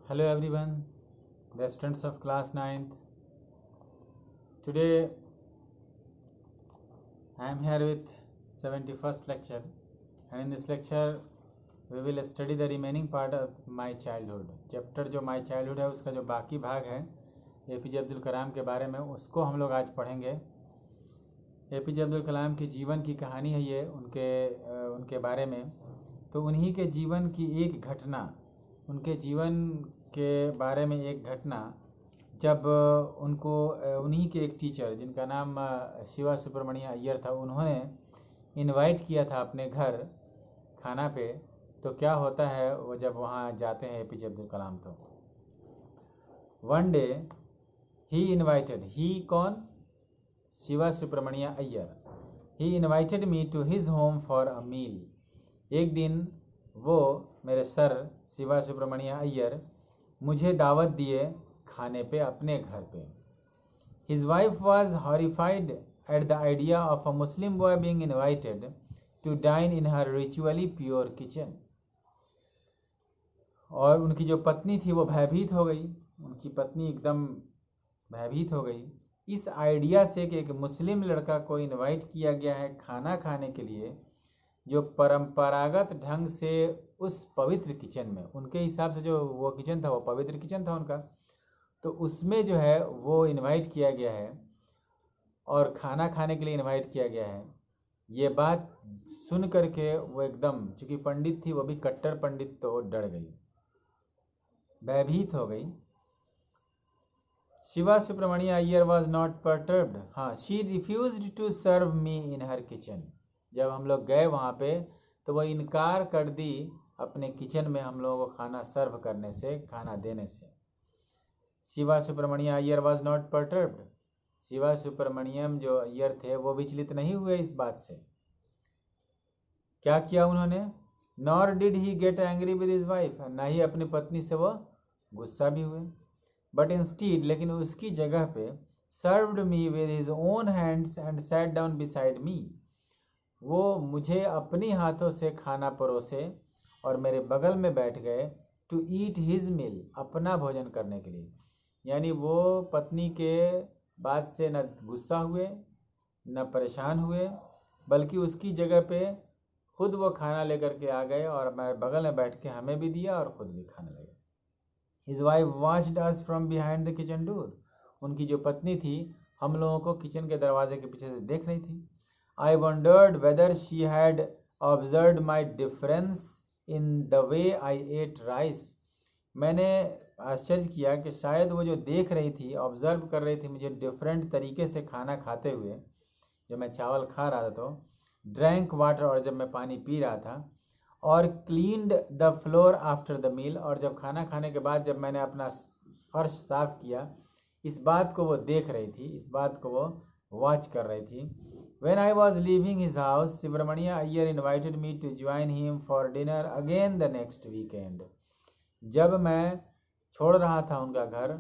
Hello everyone, the students of class 9th. Today I am here with 71st lecture, and in this lecture we will study the remaining part of my childhood. Chapter जो my childhood है उसका जो बाकी भाग है APJ Abdul कलाम के बारे में उसको हम लोग आज पढ़ेंगे। एपीजे अब्दुल कलाम की जीवन की कहानी है ये उनके बारे में। तो उन्हीं के जीवन की एक घटना, उनके जीवन के बारे में एक घटना, जब उन्हीं के एक टीचर जिनका नाम शिवा सुब्रमण्य अय्यर था, उन्होंने इनवाइट किया था अपने घर खाना पे। तो क्या होता है वो जब वहाँ जाते हैं एपीजे अब्दुल कलाम, तो one day he invited, he कौन? Shiva Subramania Iyer. He invited me to his home for a meal. एक दिन वो मेरे सर शिवा सुब्रमण्य अय्यर मुझे दावत दिए खाने पे अपने घर पे। His wife was horrified at the idea of a Muslim boy being invited to dine in her ritually pure kitchen. और उनकी जो पत्नी थी वो भयभीत हो गई, उनकी पत्नी एकदम भयभीत हो गई इस आइडिया से कि एक मुस्लिम लड़का को इनवाइट किया गया है खाना खाने के लिए, जो परंपरागत ढंग से उस पवित्र किचन में, उनके हिसाब से जो वो किचन था वो पवित्र किचन था उनका, तो उसमें जो है वो इनवाइट किया गया है और खाना खाने के लिए इनवाइट किया गया है। ये बात सुन करके वो एकदम, चूँकि पंडित थी वो भी कट्टर पंडित, तो डर गई, भयभीत हो गई। Shiva Subramania Iyer was not perturbed. हाँ, she refused to serve me in her kitchen. जब हम लोग गए वहाँ पे तो वो इनकार कर दी अपने किचन में हम लोगों को खाना सर्व करने से, खाना देने से। Shiva Subramania Iyer was not perturbed. Shiva Subramaniam जो अय्यर थे वो विचलित नहीं हुए इस बात से। क्या किया उन्होंने? Nor did he get angry with his wife. ना ही अपनी पत्नी से वो गुस्सा भी हुए, बट इंस्टीड, लेकिन उसकी जगह पे served me with his own hands and sat down beside me. वो मुझे अपनी हाथों से खाना परोसे और मेरे बगल में बैठ गए, टू ईट हिज मील, अपना भोजन करने के लिए। यानी वो पत्नी के बात से न गुस्सा हुए न परेशान हुए, बल्कि उसकी जगह पे खुद वो खाना लेकर के आ गए और मेरे बगल में बैठ के हमें भी दिया और खुद भी खाने लगे। His wife watched us from behind the kitchen door. उनकी जो पत्नी थी हम लोगों को किचन के दरवाजे के पीछे से देख रही थी। I wondered whether she had observed my difference in the way I ate rice. मैंने आश्चर्य किया कि शायद वो जो देख रही थी, ऑब्जर्व कर रही थी मुझे डिफरेंट तरीके से खाना खाते हुए, जब मैं चावल खा रहा था तो ड्रैंक वाटर, और जब मैं पानी पी रहा था, और cleaned the floor after the meal, और जब खाना खाने के बाद जब मैंने अपना फर्श साफ किया, इस बात को वो देख रही थी, इस बात को वो वॉच कर रही थी। When I was leaving his house, Subramania Iyer invited me to join him for dinner again the next weekend. जब मैं छोड़ रहा था उनका घर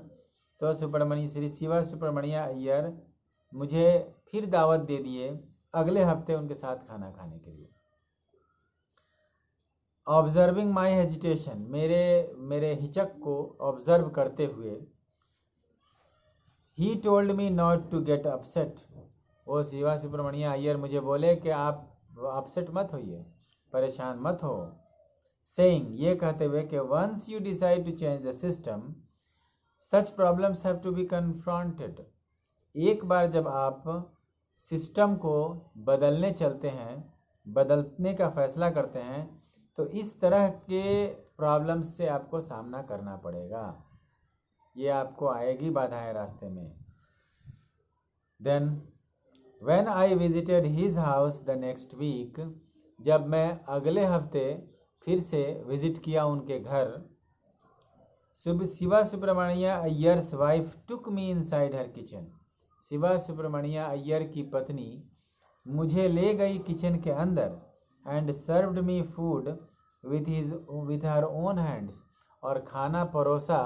तो श्री शिवा सुब्रमण्य अय्यर मुझे फिर दावत दे दिए अगले हफ्ते उनके साथ खाना खाने के लिए। ऑब्जर्विंग माई हेजिटेशन, मेरे हिचक को ऑब्जर्व करते हुए, he told me not to get upset. वो शिवा सुब्रमण्य अय्यर मुझे बोले कि आप अपसेट मत होइए, परेशान मत हो। सेइंग, ये कहते हुए कि once you decide to change the system such problems have to be confronted. एक बार जब आप सिस्टम को बदलने चलते हैं, बदलने का फैसला करते हैं, तो इस तरह के प्रॉब्लम्स से आपको सामना करना पड़ेगा, ये आपको आएगी बाधाएं रास्ते में। Then When I visited his house the next week, जब मैं अगले हफ्ते फिर से विजिट किया उनके घर, Shiva Subramania Iyer's wife took me inside her kitchen. Shiva Subramania Iyer की पत्नी मुझे ले गई किचन के अंदर, and served me food with her own hands, और खाना परोसा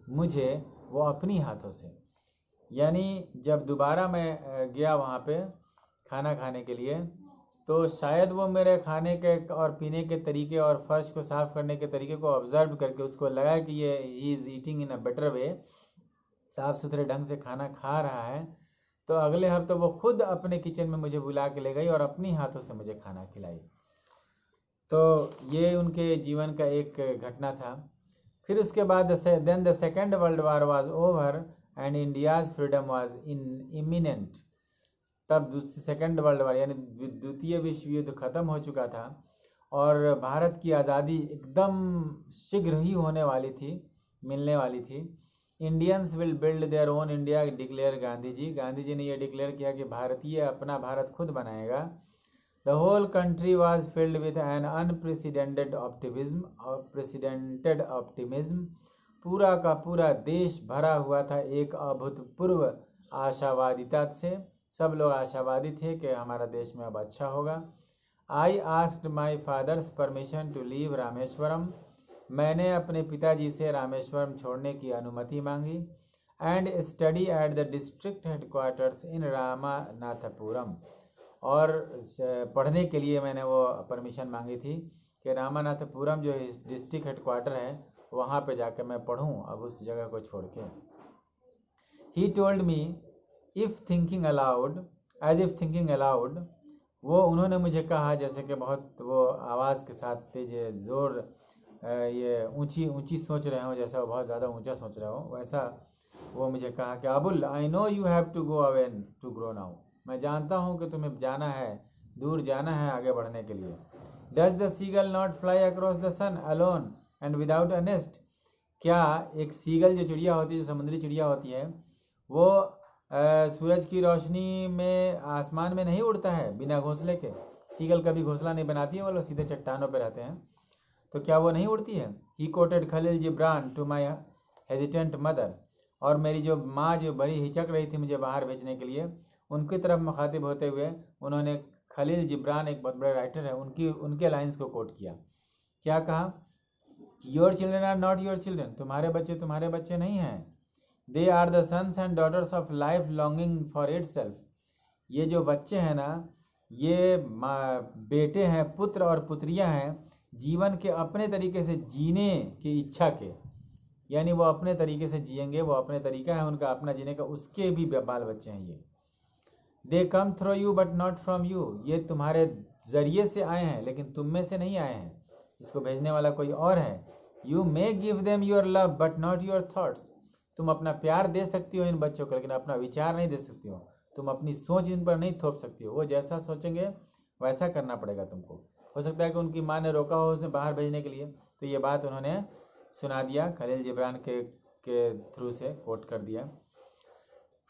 मुझे वो अपनी हाथों से। यानी जब दोबारा मैं गया वहाँ पे खाना खाने के लिए तो शायद वो मेरे खाने के और पीने के तरीके और फर्श को साफ़ करने के तरीके को ऑब्जर्व करके उसको लगा कि ये he is eating in a better way, साफ़ सुथरे ढंग से खाना खा रहा है, तो अगले हफ्ते वो खुद अपने किचन में मुझे बुला के ले गई और अपनी हाथों से मुझे खाना खिलाई। तो ये उनके जीवन का एक घटना था। फिर उसके बाद then the second world war was over and India's freedom was imminent. तब सेकेंड वर्ल्ड वार यानी द्वितीय विश्व युद्ध खत्म हो चुका था और भारत की आज़ादी एकदम शीघ्र ही होने वाली थी, मिलने वाली थी। Indians will build their own India declare Gandhi ji ने यह डिक्लेयर किया कि भारतीय अपना भारत खुद बनाएगा। The whole country was filled with an unprecedented optimism. पूरा का पूरा देश भरा हुआ था एक अभूतपूर्व आशावादिता से। सब लोग आशावादी थे कि हमारा देश में अब अच्छा होगा। I asked my father's permission to leave Rameswaram. मैंने अपने पिताजी से रामेश्वरम छोड़ने की अनुमति मांगी। And study at the district headquarters in Ramanathapuram. और पढ़ने के लिए मैंने वो परमिशन मांगी थी कि रामानाथपुरम जो डिस्ट्रिक्ट हेडक्वार्टर है वहाँ पे जाकर मैं पढ़ूँ अब उस जगह को छोड़ के। He told me if thinking aloud as if thinking aloud. वो उन्होंने मुझे कहा जैसे कि बहुत वो आवाज़ के साथ तेज ज़ोर ये ऊंची सोच रहे हो, जैसा वो बहुत ज़्यादा ऊंचा सोच रहे हो वैसा वो मुझे कहा कि Abul I know you have to go away to grow now. मैं जानता हूँ कि तुम्हें जाना है, दूर जाना है आगे बढ़ने के लिए। Does the seagull not fly across the sun alone and without a nest. क्या एक सीगल जो चिड़िया होती है, जो समुद्री चिड़िया होती है, वो सूरज की रोशनी में आसमान में नहीं उड़ता है बिना घोंसले के? सीगल कभी घोंसला नहीं बनाती है, वो लोग सीधे चट्टानों पे रहते हैं, तो क्या वो नहीं उड़ती है? He quoted Khalil Gibran to my hesitant mother. और मेरी जो माँ जो बड़ी हिचक रही थी मुझे बाहर भेजने के लिए, उनकी तरफ मुखातिब होते हुए उन्होंने खलील जिब्रान एक बहुत बड़े राइटर है उनके लाइन्स को कोट किया। क्या कहा? Your children are not your children. तुम्हारे बच्चे नहीं हैं। They are the sons and daughters of life longing for itself. ये जो बच्चे हैं ना, ये बेटे हैं, पुत्र और पुत्रियां हैं जीवन के अपने तरीके से जीने की इच्छा के, यानी वो अपने तरीके से जिएंगे, वो अपने तरीका है उनका अपना जीने का, उसके भी बाल बच्चे हैं ये। They come through you but not from you. ये तुम्हारे जरिए से आए हैं लेकिन तुम में से नहीं आए हैं, इसको भेजने वाला कोई और है। You may give them your love but not your thoughts. तुम अपना प्यार दे सकती हो इन बच्चों को लेकिन अपना विचार नहीं दे सकती हो, तुम अपनी सोच इन पर नहीं थोप सकती हो। वो जैसा सोचेंगे वैसा करना पड़ेगा तुमको। हो सकता है कि उनकी माँ ने रोका हो उसे बाहर भेजने के लिए, तो ये बात उन्होंने सुना दिया, खलील जिब्रान के थ्रू से कोट कर दिया।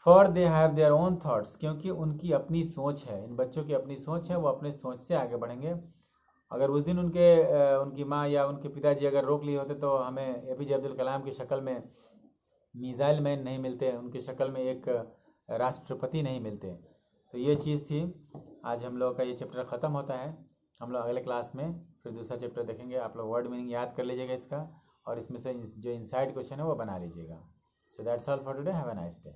For they have their own thoughts, क्योंकि उनकी अपनी सोच है, इन बच्चों की अपनी सोच है, वो अपने सोच से आगे बढ़ेंगे। अगर उस दिन उनकी माँ या उनके पिताजी अगर रोक लिए होते तो हमें एपीजे अब्दुल कलाम की शक्ल में मिसाइल मैन नहीं मिलते, उनकी शक्ल में एक राष्ट्रपति नहीं मिलते। तो ये चीज़ थी। आज हम लोग का ये चैप्टर ख़त्म होता है। हम लोग अगले क्लास में फिर दूसरा चैप्टर देखेंगे। आप लोग वर्ड मीनिंग याद कर लीजिएगा इसका, और इसमें से जो इनसाइड क्वेश्चन है वो बना लीजिएगा। So that's all for today. Have a nice day.